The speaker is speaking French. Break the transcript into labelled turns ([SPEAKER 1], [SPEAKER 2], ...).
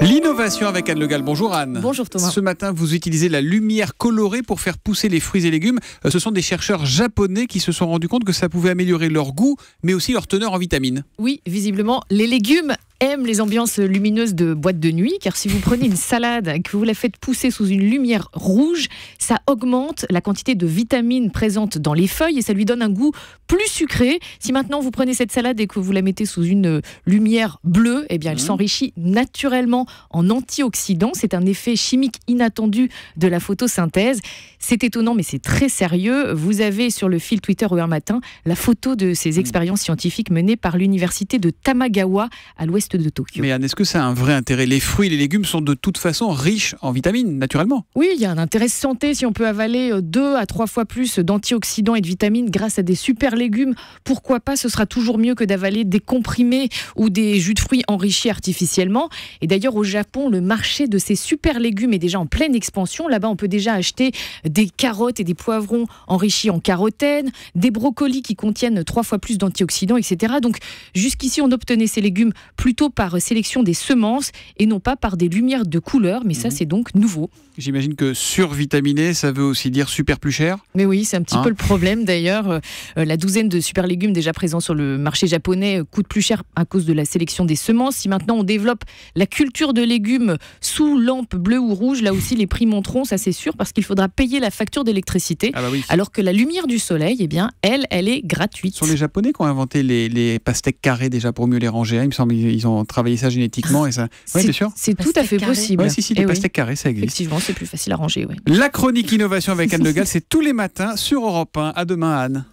[SPEAKER 1] L'innovation avec Anne Le Gall. Bonjour Anne.
[SPEAKER 2] Bonjour Thomas.
[SPEAKER 1] Ce matin, vous utilisez la lumière colorée pour faire pousser les fruits et légumes. Ce sont des chercheurs japonais qui se sont rendus compte que ça pouvait améliorer leur goût, mais aussi leur teneur en vitamines.
[SPEAKER 2] Oui, visiblement, les légumes aiment les ambiances lumineuses de boîte de nuit, car si vous prenez une salade et que vous la faites pousser sous une lumière rouge, ça augmente la quantité de vitamines présentes dans les feuilles et ça lui donne un goût plus sucré. Si maintenant vous prenez cette salade et que vous la mettez sous une lumière bleue, eh bien elle s'enrichit naturellement en antioxydants. C'est un effet chimique inattendu de la photosynthèse. C'est étonnant, mais c'est très sérieux. Vous avez sur le fil Twitter un matin la photo de ces expériences scientifiques menées par l'université de Tamagawa à l'ouest de Tokyo.
[SPEAKER 1] Mais Anne, est-ce que ça a un vrai intérêt? Les fruits et les légumes sont de toute façon riches en vitamines, naturellement.
[SPEAKER 2] Oui, il y a un intérêt santé si on peut avaler 2 à 3 fois plus d'antioxydants et de vitamines grâce à des super légumes. Pourquoi pas? Ce sera toujours mieux que d'avaler des comprimés ou des jus de fruits enrichis artificiellement. Et d'ailleurs, au Japon, le marché de ces super légumes est déjà en pleine expansion. Là-bas, on peut déjà acheter des carottes et des poivrons enrichis en carotène, des brocolis qui contiennent 3 fois plus d'antioxydants, etc. Donc, jusqu'ici, on obtenait ces légumes plutôt par sélection des semences et non pas par des lumières de couleur. Mais ça, c'est donc nouveau.
[SPEAKER 1] J'imagine que survitaminé, ça veut aussi dire super plus cher.
[SPEAKER 2] Mais oui, c'est un petit peu le problème d'ailleurs. La douzaine de super légumes déjà présents sur le marché japonais coûte plus cher à cause de la sélection des semences. Si maintenant on développe la culture de légumes sous lampe bleue ou rouge, là aussi les prix monteront, ça c'est sûr, parce qu'il faudra payer la facture d'électricité.
[SPEAKER 1] Ah bah oui.
[SPEAKER 2] Alors que la lumière du soleil, eh bien, elle est gratuite.
[SPEAKER 1] Ce sont les Japonais qui ont inventé les pastèques carrées déjà pour mieux les ranger. Il me semble qu'ils ont travaillé ça génétiquement. Et ça... Oui, bien sûr.
[SPEAKER 2] C'est tout à fait possible.
[SPEAKER 1] Oui, si, des pastèques carrées, ça existe.
[SPEAKER 2] Effectivement, c'est plus facile à ranger. Oui.
[SPEAKER 1] La chronique innovation avec Anne Le Gall, c'est tous les matins sur Europe 1. À demain Anne.